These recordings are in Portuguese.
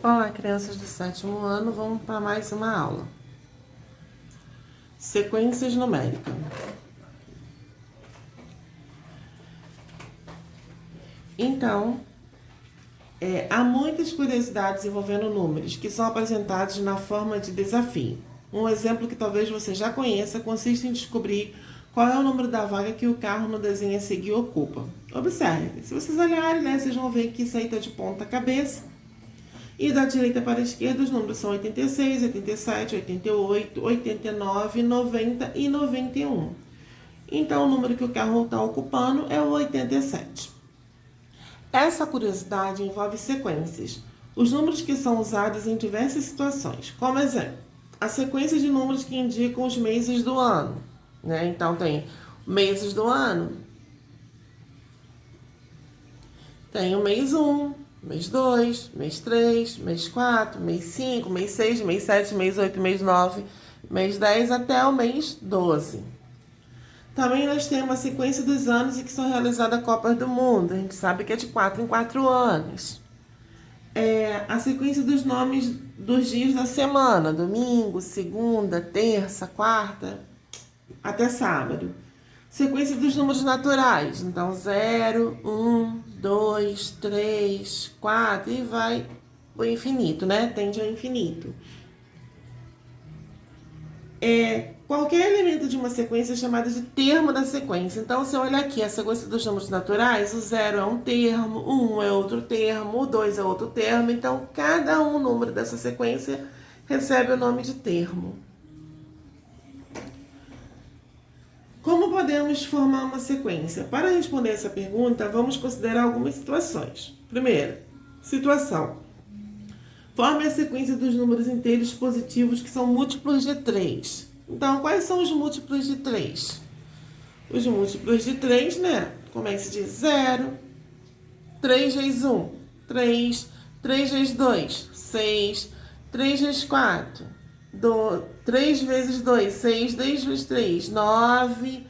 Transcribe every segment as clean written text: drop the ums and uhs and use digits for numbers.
Olá, crianças do sétimo ano, vamos para mais uma aula. Sequências numéricas. Então, há muitas curiosidades envolvendo números que são apresentados na forma de desafio. Um exemplo que talvez você já conheça consiste em descobrir qual é o número da vaga que o carro no desenho a seguir ocupa. Observe, se vocês olharem, vocês vão ver que isso aí está de ponta cabeça. E da direita para a esquerda, os números são 86, 87, 88, 89, 90 e 91. Então, o número que o carro está ocupando é o 87. Essa curiosidade envolve sequências. Os números que são usados em diversas situações. Como exemplo, a sequência de números que indicam os meses do ano. Então, tem meses do ano. Tem o mês 1. Mês 2, mês 3, mês 4, mês 5, mês 6, mês 7, mês 8, mês 9, mês 10 até o mês 12. Também nós temos a sequência dos anos em que são realizadas Copas do Mundo. A gente sabe que é de 4 em 4 anos. A sequência dos nomes dos dias da semana. Domingo, segunda, terça, quarta, até sábado. Sequência dos números naturais. Então, 0, 1, 2, 3, 4 e vai o infinito, Tende ao infinito. Qualquer elemento de uma sequência é chamado de termo da sequência. Então, se eu olhar aqui a sequência dos números naturais, o 0 é um termo, o 1 é outro termo, o 2 é outro termo. Então, cada número dessa sequência recebe o nome de termo. Como podemos formar uma sequência? Para responder essa pergunta, vamos considerar algumas situações. Primeiro, situação. Forme a sequência dos números inteiros positivos que são múltiplos de 3. Então, quais são os múltiplos de 3? Os múltiplos de 3, Começa de 0, 3 vezes 1, 3, 3 vezes 2, 6, 3 vezes 4, 3 vezes 2, 6, 10 vezes 3, 9,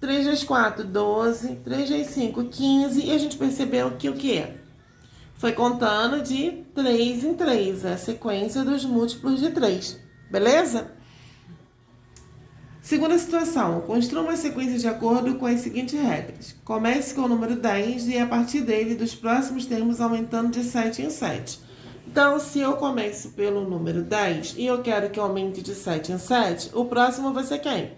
3 vezes 4, 12, 3 vezes 5, 15. E a gente percebeu que o quê? Foi contando de 3 em 3, a sequência dos múltiplos de 3. Beleza? Segunda situação, construa uma sequência de acordo com as seguintes regras. Comece com o número 10 e a partir dele, dos próximos termos aumentando de 7 em 7. Então, se eu começo pelo número 10 e eu quero que aumente de 7 em 7, o próximo vai ser quem?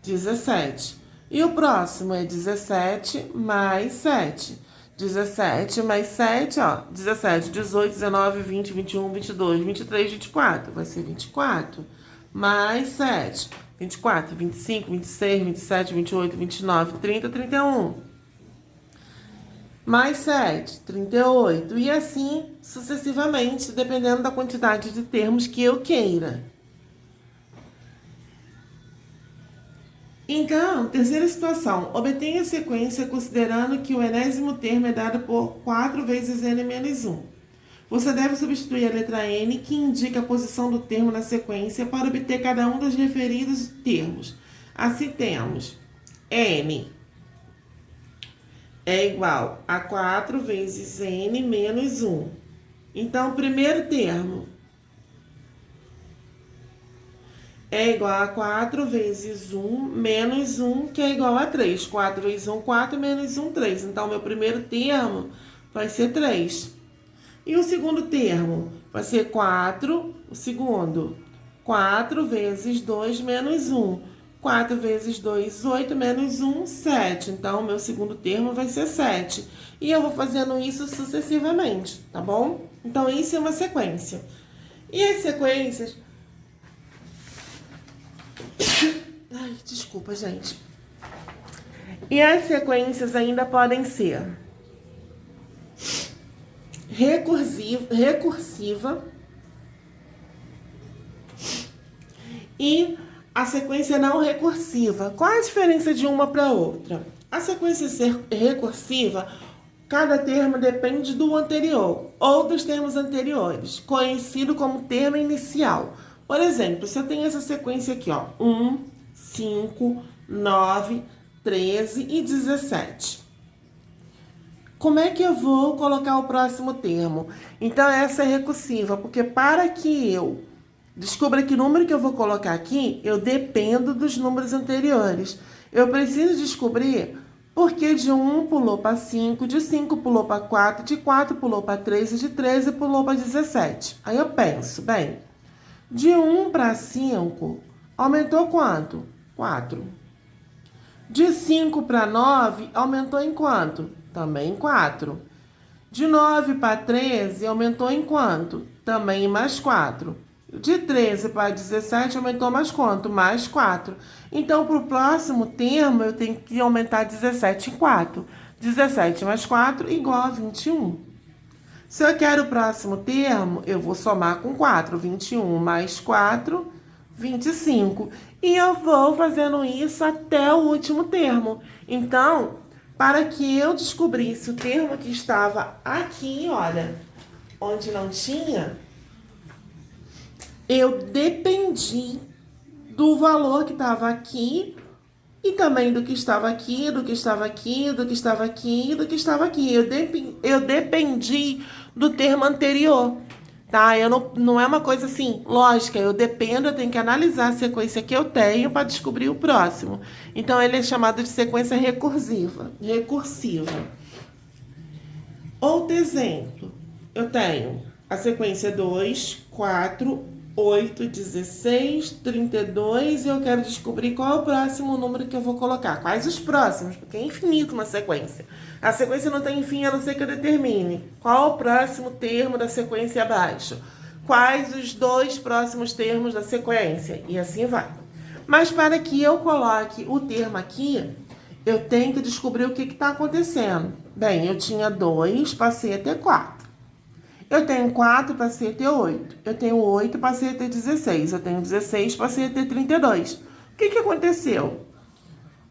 17. E o próximo é 17 mais 7. 17 mais 7, 17, 18, 19, 20, 21, 22, 23, 24. Vai ser 24 mais 7. 24, 25, 26, 27, 28, 29, 30, 31. Mais 7, 38. E assim sucessivamente, dependendo da quantidade de termos que eu queira. Então, terceira situação. Obtenha a sequência considerando que o enésimo termo é dado por 4 vezes n menos 1. Você deve substituir a letra n, que indica a posição do termo na sequência, para obter cada um dos referidos termos. Assim temos n é igual a 4 vezes n menos 1. Então, o primeiro termo é igual a 4 vezes 1 menos 1, que é igual a 3. 4 vezes 1, 4, menos 1, 3. Então, meu primeiro termo vai ser 3. E o segundo termo vai ser 4, o segundo, 4 vezes 2 menos 1. 4 vezes 2, 8, menos 1, 7. Então, o meu segundo termo vai ser 7. E eu vou fazendo isso sucessivamente, tá bom? Então, isso é uma sequência. E as sequências... Ai, desculpa, gente. E as sequências ainda podem ser recursiva e a sequência não recursiva. Qual é a diferença de uma para outra? A sequência recursiva, cada termo depende do anterior ou dos termos anteriores, conhecido como termo inicial. Por exemplo, se eu tenho essa sequência aqui, 1, 5, 9, 13 e 17. Como é que eu vou colocar o próximo termo? Então, essa é recursiva, porque para que eu descubra que número que eu vou colocar aqui, eu dependo dos números anteriores. Eu preciso descobrir por que de 1 pulou para 5, de 5 pulou para 4, de 4 pulou para 13, de 13 pulou para 17. Aí eu penso, bem, de 1 para 5, aumentou quanto? 4. De 5 para 9, aumentou em quanto? Também 4. De 9 para 13, aumentou em quanto? Também mais 4. De 13 para 17, aumentou mais quanto? Mais 4. Então, para o próximo termo, eu tenho que aumentar 17 em 4. 17 mais 4 igual a 21. Se eu quero o próximo termo, eu vou somar com 4. 21 mais 4, 25. E eu vou fazendo isso até o último termo. Então, para que eu descobrisse o termo que estava aqui, olha, onde não tinha, eu dependi do valor que estava aqui e também do que estava aqui, do que estava aqui, do que estava aqui, do que estava aqui. Eu dependi do termo anterior, tá? Não é uma coisa assim, lógica. Eu dependo, eu tenho que analisar a sequência que eu tenho para descobrir o próximo. Então, ele é chamado de sequência recursiva. Outro exemplo, eu tenho a sequência 2, 4, 8, 16, 32 e eu quero descobrir qual é o próximo número que eu vou colocar. Quais os próximos? Porque é infinito uma sequência. A sequência não tem fim, a não ser que eu determine qual o próximo termo da sequência abaixo. Quais os 2 próximos termos da sequência. E assim vai. Mas para que eu coloque o termo aqui, eu tenho que descobrir o que está acontecendo. Bem, eu tinha 2, passei a ter 4. Eu tenho 4, passei a ter 8. Eu tenho 8, passei a ter 16. Eu tenho 16, passei a ter 32. O que aconteceu?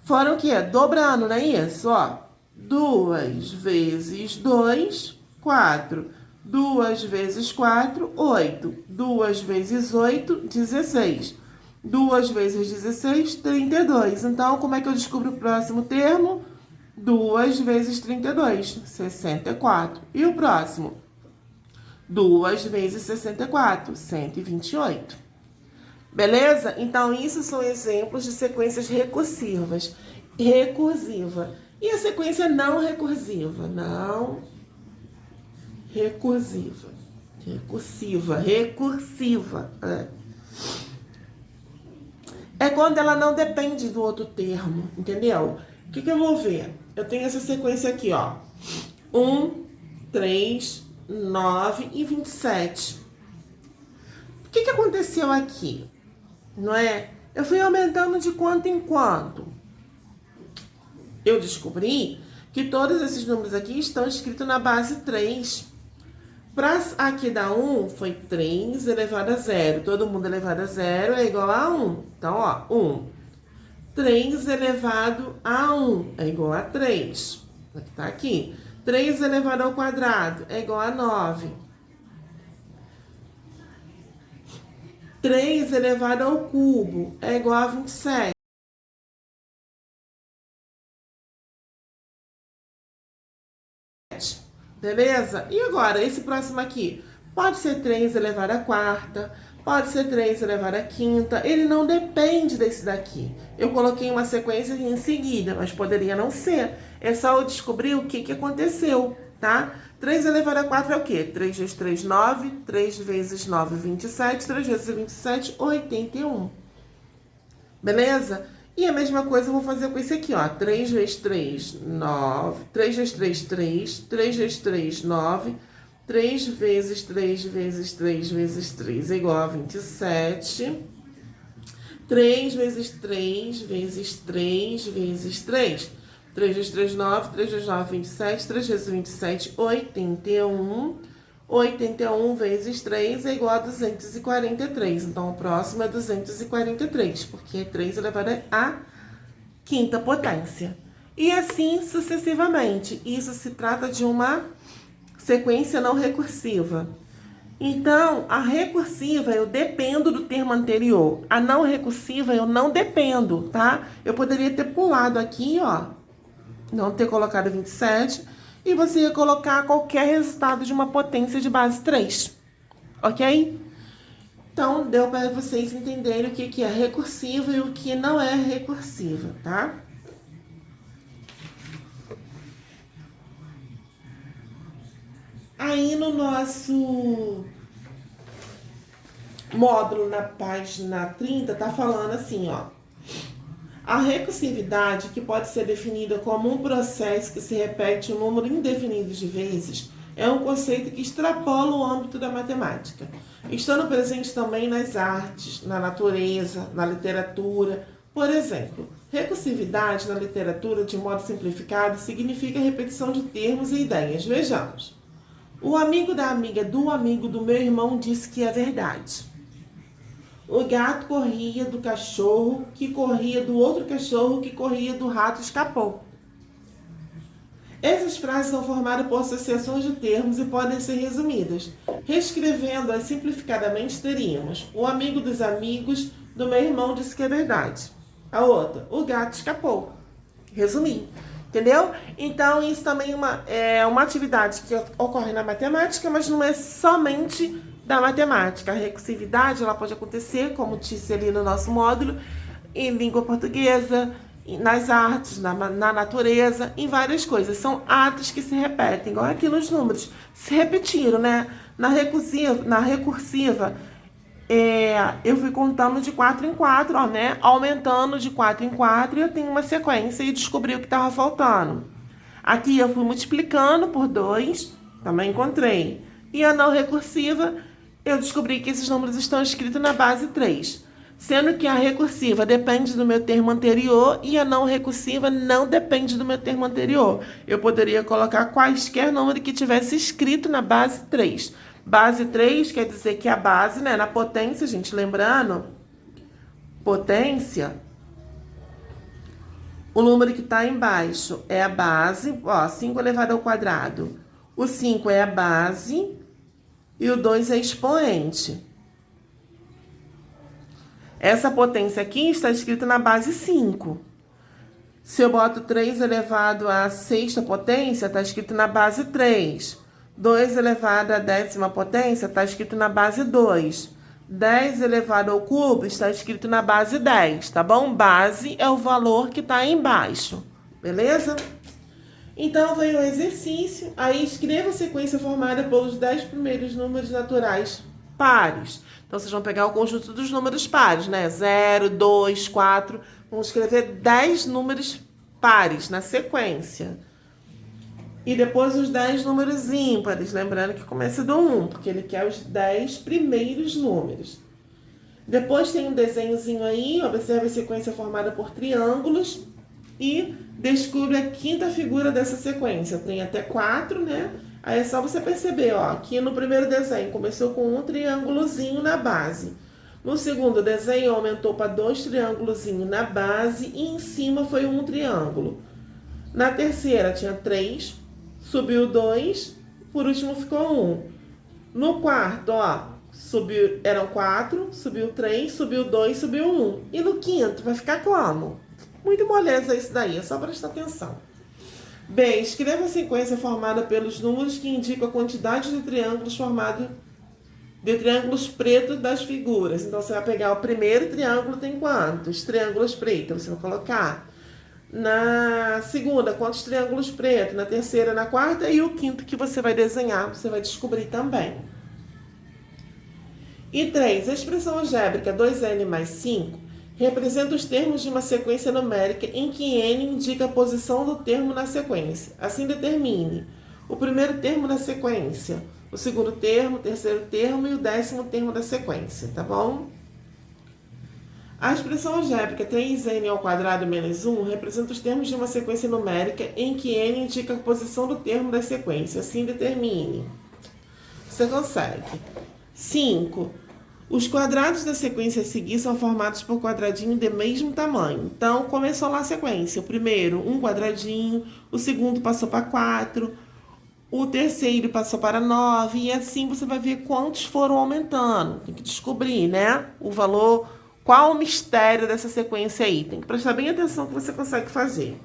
Foram o quê? Dobrando, não é isso? Ó, 2 vezes 2, 4. 2 vezes 4, 8. 2 vezes 8, 16. 2 vezes 16, 32. Então, como é que eu descubro o próximo termo? 2 vezes 32, 64. E o próximo? 2 vezes 64, 128. Beleza? Então, isso são exemplos de sequências recursivas. Recursiva. E a sequência não recursiva? Não recursiva. Recursiva. É quando ela não depende do outro termo, entendeu? O que eu vou ver? Eu tenho essa sequência aqui, ó. 1, 3, 9 e 27. O que aconteceu aqui? Não é? Eu fui aumentando de quanto em quanto. Eu descobri que todos esses números aqui estão escritos na base 3. Para aqui dar 1, foi 3 elevado a 0. Todo mundo elevado a 0 é igual a 1. Então, ó, 1. 3 elevado a 1 é igual a 3. Tá aqui. 3 elevado ao quadrado é igual a 9. 3 elevado ao cubo é igual a 27. Beleza? E agora, esse próximo aqui? Pode ser 3 elevado à quarta, pode ser 3 elevado à quinta. Ele não depende desse daqui. Eu coloquei uma sequência em seguida, mas poderia não ser. É só eu descobrir o que aconteceu, tá? 3 elevado a 4 é o quê? 3 vezes 3, 9. 3 vezes 9, 27. 3 vezes 27, 81. Beleza? E a mesma coisa eu vou fazer com esse aqui, ó. 3 vezes 3, 9. 3 vezes 3, 3. 3 vezes 3, 9. 3 vezes 3 vezes 3 vezes 3 é igual a 27. 3 vezes 3 vezes 3 vezes 3. 3 vezes 3, 9. 3 vezes 9, 27. 3 vezes 27, 81. 81 vezes 3 é igual a 243. Então, o próximo é 243, porque é 3 elevado à quinta potência. E assim sucessivamente. Isso se trata de uma sequência não recursiva. Então, a recursiva eu dependo do termo anterior. A não recursiva eu não dependo, tá? Eu poderia ter pulado aqui, ó. Não ter colocado 27 e você ia colocar qualquer resultado de uma potência de base 3, ok? Então, deu para vocês entenderem o que é recursiva e o que não é recursiva, tá? Aí no nosso módulo na página 30 tá falando assim, ó. A recursividade, que pode ser definida como um processo que se repete um número indefinido de vezes, é um conceito que extrapola o âmbito da matemática, estando presente também nas artes, na natureza, na literatura. Por exemplo, recursividade na literatura, de modo simplificado, significa repetição de termos e ideias. Vejamos. O amigo da amiga do amigo do meu irmão disse que é verdade. O gato corria do cachorro, que corria do outro cachorro, que corria do rato, escapou. Essas frases são formadas por associações de termos e podem ser resumidas. Reescrevendo-as simplificadamente, teríamos: o amigo dos amigos do meu irmão disse que é verdade. A outra: o gato escapou. Resumi. Entendeu? Então, isso também é uma atividade que ocorre na matemática, mas não é somente da matemática. A recursividade ela pode acontecer, como disse ali no nosso módulo, em língua portuguesa, nas artes, na natureza, em várias coisas. São atos que se repetem, igual aqui nos números. Se repetiram, né? Na recursiva eu fui contando de 4 em 4, ó, né? Aumentando de 4 em 4 e eu tenho uma sequência e descobri o que estava faltando. Aqui eu fui multiplicando por 2, também encontrei. E a não recursiva, eu descobri que esses números estão escritos na base 3. Sendo que a recursiva depende do meu termo anterior e a não recursiva não depende do meu termo anterior. Eu poderia colocar quaisquer número que tivesse escrito na base 3. Base 3 quer dizer que a base, né, na potência, gente, lembrando, potência, o número que está embaixo é a base, ó, 5 elevado ao quadrado. O 5 é a base e o 2 é expoente. Essa potência aqui está escrita na base 5. Se eu boto 3 elevado à sexta potência, está escrito na base 3. 2 elevado à décima potência está escrito na base 2. 10 elevado ao cubo está escrito na base 10, tá bom? Base é o valor que está embaixo, beleza? Então, veio o exercício. Aí, escreva a sequência formada pelos 10 primeiros números naturais pares. Então, vocês vão pegar o conjunto dos números pares, né? 0, 2, 4. Vamos escrever 10 números pares na sequência. E depois os 10 números ímpares. Lembrando que começa do 1, porque ele quer os 10 primeiros números. Depois tem um desenhozinho aí. Observe a sequência formada por triângulos. E descubra a quinta figura dessa sequência. Tem até 4, né? Aí é só você perceber, ó, que no primeiro desenho começou com um triângulozinho na base. No segundo desenho aumentou para 2 triângulozinhos na base e em cima foi um triângulo. Na terceira tinha 3, subiu 2, por último ficou 1. No quarto, ó, eram 4, subiu 3, subiu 2, subiu 1. E no quinto vai ficar como? Muito moleza isso daí, é só prestar atenção. Bem, escreva a sequência formada pelos números que indicam a quantidade de triângulos pretos das figuras. Então, você vai pegar o primeiro triângulo, tem quantos triângulos pretos? Você vai colocar. Na segunda, quantos triângulos pretos? Na terceira, na quarta e o quinto que você vai desenhar, você vai descobrir também. E 3, a expressão algébrica 2n mais 5 representa os termos de uma sequência numérica em que n indica a posição do termo na sequência. Assim, determine o primeiro termo da sequência, o segundo termo, o terceiro termo e o 10º termo da sequência, tá bom? A expressão algébrica 3n ao quadrado menos 1 representa os termos de uma sequência numérica em que n indica a posição do termo da sequência. Assim, determine. Você consegue. 5. Os quadrados da sequência a seguir são formados por quadradinhos de mesmo tamanho. Então, começou lá a sequência. O primeiro, um quadradinho. O segundo passou para 4. O terceiro passou para 9. E assim você vai ver quantos foram aumentando. Tem que descobrir, né? O valor, qual o mistério dessa sequência aí. Tem que prestar bem atenção que você consegue fazer.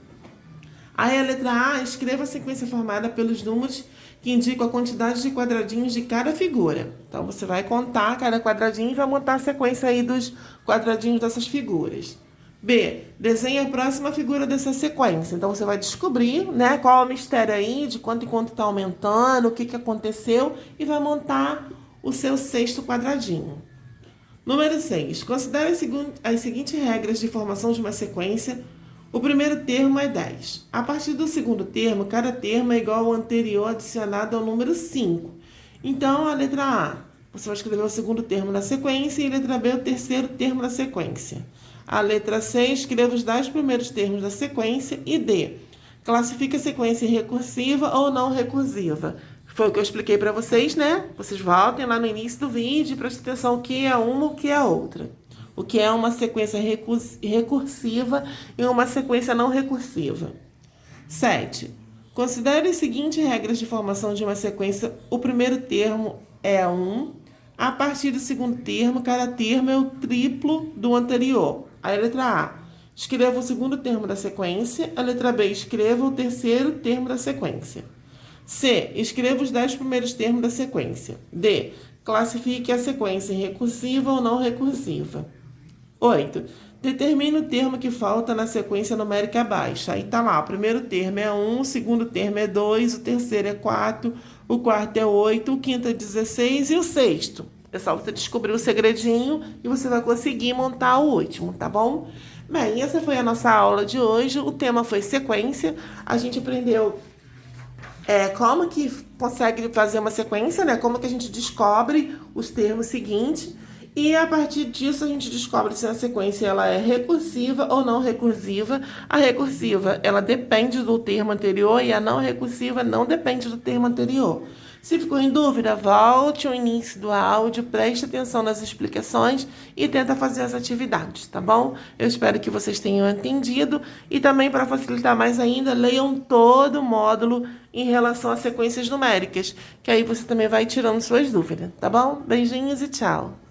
Aí a letra A, escreva a sequência formada pelos números que indicam a quantidade de quadradinhos de cada figura. Então, você vai contar cada quadradinho e vai montar a sequência aí dos quadradinhos dessas figuras. B, desenhe a próxima figura dessa sequência. Então, você vai descobrir, né, qual é o mistério aí, de quanto em quanto está aumentando, o que aconteceu, e vai montar o seu sexto quadradinho. Número 6. Considere as seguintes regras de formação de uma sequência. O primeiro termo é 10. A partir do segundo termo, cada termo é igual ao anterior adicionado ao número 5. Então, a letra A, você vai escrever o segundo termo da sequência e a letra B, o terceiro termo da sequência. A letra C, escreva os 10 primeiros termos da sequência. E D, classifique a sequência recursiva ou não recursiva. Foi o que eu expliquei para vocês, né? Vocês voltem lá no início do vídeo e prestem atenção o que é uma e o que é outra. O que é uma sequência recursiva e uma sequência não recursiva. 7. Considere as seguintes regras de formação de uma sequência. O primeiro termo é 1. A partir do segundo termo, cada termo é o triplo do anterior. A letra A, escreva o segundo termo da sequência. A letra B, escreva o terceiro termo da sequência. C, escreva os 10 primeiros termos da sequência. D, classifique a sequência recursiva ou não recursiva. 8. Determine o termo que falta na sequência numérica abaixo. Aí tá lá, o primeiro termo é 1, o segundo termo é 2, o terceiro é 4, o quarto é 8, o quinto é 16 e o sexto. É só você descobrir o segredinho e você vai conseguir montar o último, tá bom? Bem, essa foi a nossa aula de hoje. O tema foi sequência. A gente aprendeu como que consegue fazer uma sequência, né? Como que a gente descobre os termos seguintes. E a partir disso a gente descobre se a sequência ela é recursiva ou não recursiva. A recursiva ela depende do termo anterior e a não recursiva não depende do termo anterior. Se ficou em dúvida, volte ao início do áudio, preste atenção nas explicações e tenta fazer as atividades, tá bom? Eu espero que vocês tenham entendido e também, para facilitar mais ainda, leiam todo o módulo em relação a sequências numéricas, que aí você também vai tirando suas dúvidas, tá bom? Beijinhos e tchau!